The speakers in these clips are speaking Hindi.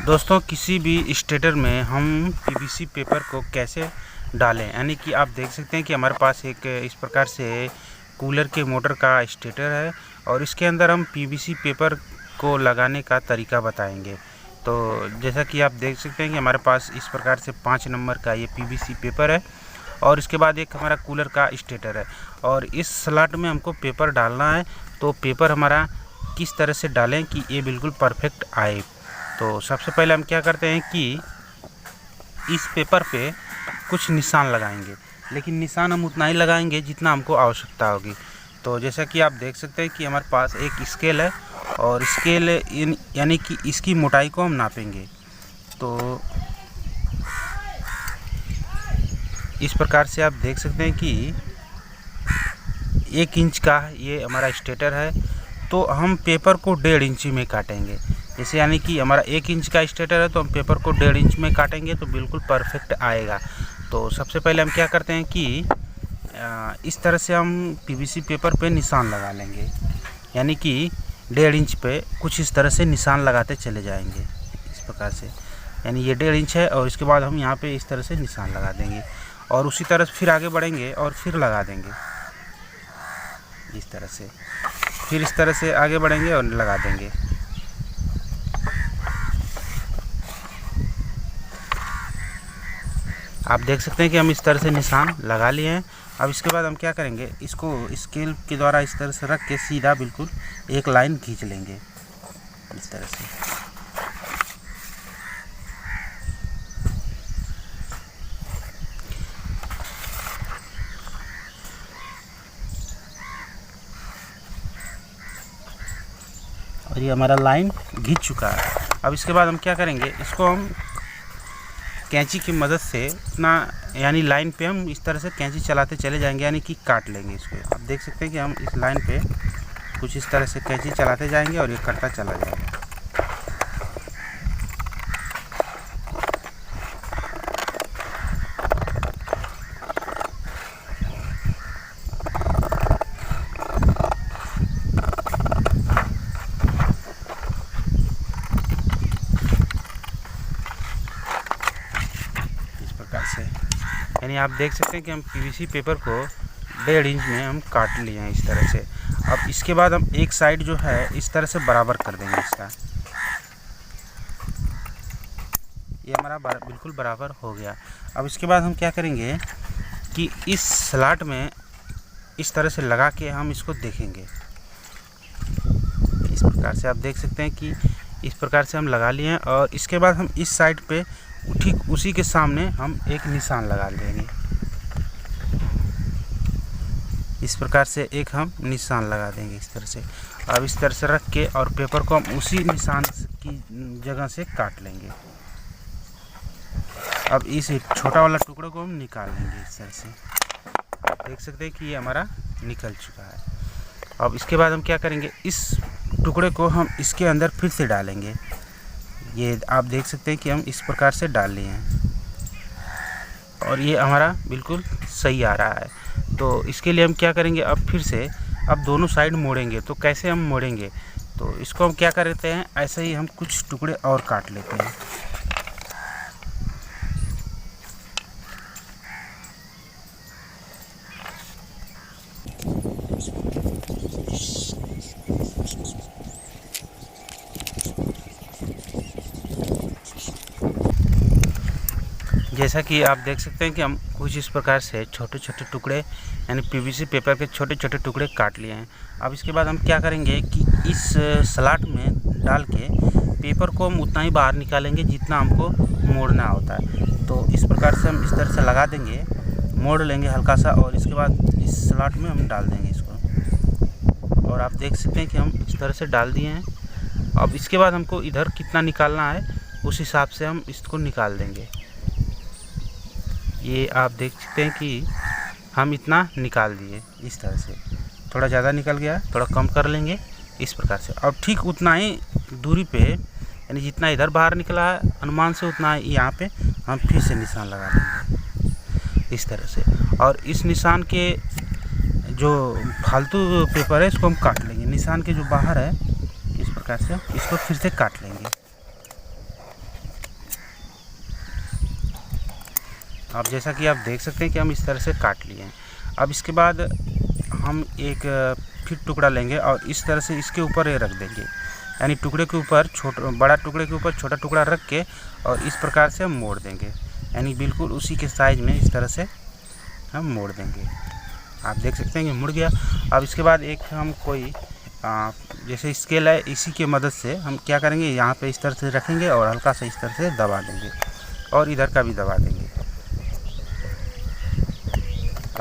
दोस्तों किसी भी स्टेटर में हम पीवीसी पेपर को कैसे डालें, यानी कि आप देख सकते हैं कि हमारे पास एक इस प्रकार से कूलर के मोटर का स्टेटर है और इसके अंदर हम पीवीसी पेपर को लगाने का तरीका बताएंगे। तो जैसा कि आप देख सकते हैं कि हमारे पास इस प्रकार से 5 नंबर का ये पीवीसी पेपर है और इसके बाद एक हमारा कूलर का स्टेटर है और इस स्लॉट में हमको पेपर डालना है। तो पेपर हमारा किस तरह से डालें कि ये बिल्कुल परफेक्ट आए। तो सबसे पहले हम क्या करते हैं कि इस पेपर पे कुछ निशान लगाएंगे, लेकिन निशान हम उतना ही लगाएंगे जितना हमको आवश्यकता होगी। तो जैसा कि आप देख सकते हैं कि हमारे पास एक स्केल है और स्केल यानी कि इसकी मोटाई को हम नापेंगे। तो इस प्रकार से आप देख सकते हैं कि 1 इंच का ये हमारा स्टेटर है, तो हम पेपर को 1.5 इंच में काटेंगे। जैसे यानी कि हमारा 1 इंच का स्टेटर है तो हम पेपर को 1.5 इंच में काटेंगे तो बिल्कुल परफेक्ट आएगा। तो सबसे पहले हम क्या करते हैं कि इस तरह से हम पीवीसी पेपर पे निशान लगा लेंगे, यानी कि 1.5 इंच पे कुछ इस तरह से निशान लगाते चले जाएंगे इस प्रकार से। यानी ये 1.5 इंच है और इसके बाद हम यहाँ पे इस तरह से निशान लगा देंगे और उसी तरह फिर आगे बढ़ेंगे और फिर लगा देंगे इस तरह से, फिर इस तरह से आगे बढ़ेंगे और लगा देंगे। आप देख सकते हैं कि हम इस तरह से निशान लगा लिए हैं। अब इसके बाद हम क्या करेंगे, इसको स्केल के द्वारा इस तरह से रख के सीधा बिल्कुल एक लाइन खींच लेंगे इस तरह से। और ये हमारा लाइन खींच चुका है। अब इसके बाद हम क्या करेंगे, इसको हम कैंची की मदद से इतना यानी लाइन पे हम इस तरह से कैंची चलाते चले जाएंगे, यानी कि काट लेंगे इसको। आप देख सकते हैं कि हम इस लाइन पे कुछ इस तरह से कैंची चलाते जाएंगे और ये कटता चला जाएगा। से यानी आप देख सकते हैं कि हम पीवीसी पेपर को 1.5 इंच में हम काट लिए हैं इस तरह से। अब इसके बाद हम एक साइड जो है इस तरह से बराबर कर देंगे इसका। ये हमारा बिल्कुल बराबर हो गया। अब इसके बाद हम क्या करेंगे कि इस स्लॉट में इस तरह से लगा के हम इसको देखेंगे। इस प्रकार से आप देख सकते हैं कि इस प्रकार से हम लगा लिए हैं और इसके बाद हम इस साइड पे ठीक उसी के सामने हम एक निशान लगा देंगे। इस प्रकार से एक हम निशान लगा देंगे इस तरह से। अब इस तरह से रख के और पेपर को हम उसी निशान की जगह से काट लेंगे। अब इस छोटा वाला टुकड़े को हम निकाल लेंगे इस तरह से। आप देख सकते हैं कि ये हमारा निकल चुका है। अब इसके बाद हम क्या करेंगे, इस टुकड़े को हम इसके अंदर फिर से डालेंगे। ये आप देख सकते हैं कि हम इस प्रकार से डाल लिए हैं और ये हमारा बिल्कुल सही आ रहा है। तो इसके लिए हम क्या करेंगे, अब फिर से अब दोनों साइड मोड़ेंगे। तो कैसे हम मोड़ेंगे, तो इसको हम क्या करते हैं, ऐसे ही हम कुछ टुकड़े और काट लेते हैं। जैसा कि आप देख सकते हैं कि हम कुछ इस प्रकार से छोटे छोटे टुकड़े यानी पीवीसी पेपर के छोटे छोटे टुकड़े काट लिए हैं। अब इसके बाद हम क्या करेंगे कि इस स्लॉट में डाल के पेपर को हम उतना ही बाहर निकालेंगे जितना हमको मोड़ना होता है। तो इस प्रकार से हम इस तरह से लगा देंगे, मोड़ लेंगे हल्का सा और इसके बाद इस स्लॉट में हम डाल देंगे इसको। और आप देख सकते हैं कि हम इस तरह से डाल दिए हैं। अब इसके बाद हमको इधर कितना निकालना है उस हिसाब से हम इसको निकाल देंगे। ये आप देख सकते हैं कि हम इतना निकाल दिए इस तरह से। थोड़ा ज़्यादा निकल गया, थोड़ा कम कर लेंगे इस प्रकार से। और ठीक उतना ही दूरी पे यानी जितना इधर बाहर निकला है अनुमान से उतना ही यहाँ पे हम फिर से निशान लगा देंगे इस तरह से। और इस निशान के जो फालतू पेपर है इसको हम काट लेंगे। निशान के जो बाहर है इस प्रकार से इसको फिर से काट लेंगे। अब जैसा कि आप देख सकते हैं कि हम इस तरह से काट लिए हैं। अब इसके बाद हम एक फिर टुकड़ा लेंगे और इस तरह से इसके ऊपर ये रख देंगे, यानी टुकड़े के ऊपर बड़ा टुकड़े के ऊपर छोटा टुकड़ा रख के और इस प्रकार से हम मोड़ देंगे, यानी बिल्कुल उसी के साइज में इस तरह से हम मोड़ देंगे। आप देख सकते हैं कि मुड़ गया। अब इसके बाद एक हम कोई जैसे स्केल है, इसी की मदद से हम क्या करेंगे, यहाँ पे इस तरह से रखेंगे और हल्का सा इस तरह से दबा देंगे और इधर का भी दबा देंगे।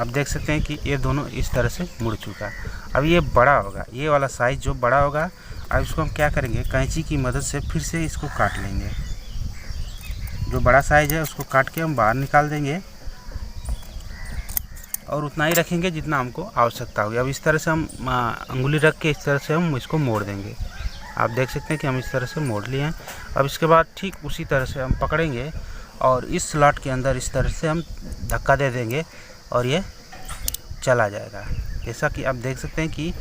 आप देख सकते हैं कि ये दोनों इस तरह से मुड़ चुका। अब ये बड़ा होगा, ये वाला साइज़ जो बड़ा होगा, अब इसको हम क्या करेंगे, कैंची की मदद से फिर से इसको काट लेंगे। जो बड़ा साइज़ है उसको काट के हम बाहर निकाल देंगे और उतना ही रखेंगे जितना हमको आवश्यकता होगी। अब इस तरह से हम अंगुली रख के इस तरह से हम इसको मोड़ देंगे। आप देख सकते हैं कि हम इस तरह से मोड़ लिए हैं। अब इसके बाद ठीक उसी तरह से हम पकड़ेंगे और इस स्लॉट के अंदर इस तरह से हम धक्का दे देंगे और ये चला जाएगा। जैसा कि आप देख सकते हैं कि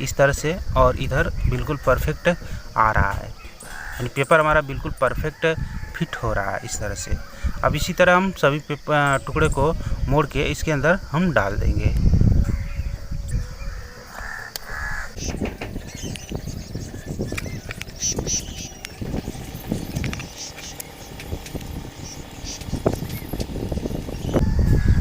इस तरह से, और इधर बिल्कुल परफेक्ट आ रहा है, यानी पेपर हमारा बिल्कुल परफेक्ट फिट हो रहा है इस तरह से। अब इसी तरह हम सभी टुकड़े को मोड़ के इसके अंदर हम डाल देंगे।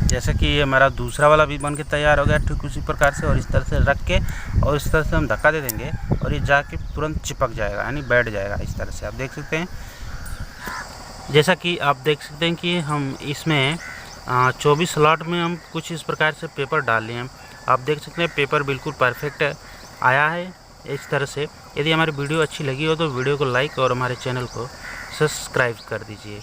जैसे कि ये हमारा दूसरा वाला भी बन के तैयार हो गया ठीक उसी प्रकार से, और इस तरह से रख के और इस तरह से हम धक्का दे देंगे और ये जाके तुरंत चिपक जाएगा, यानी बैठ जाएगा इस तरह से। आप देख सकते हैं, जैसा कि आप देख सकते हैं कि हम इसमें 24 स्लॉट में हम कुछ इस प्रकार से पेपर डाल लिए हैं। आप देख सकते हैं पेपर बिल्कुल परफेक्ट आया है इस तरह से। यदि हमारी वीडियो अच्छी लगी हो तो वीडियो को लाइक और हमारे चैनल को सब्सक्राइब कर दीजिए।